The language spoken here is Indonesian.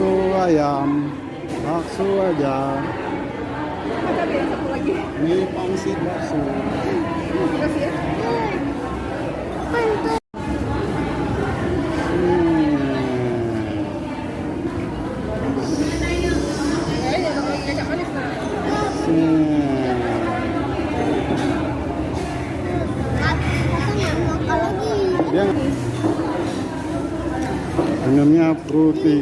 bakso ayam, bakso aja. Ada yang satu lagi. Ini pangsit bakso. Makasih ya. Ada lagi kecap manis nah. Dia dengannya fruity.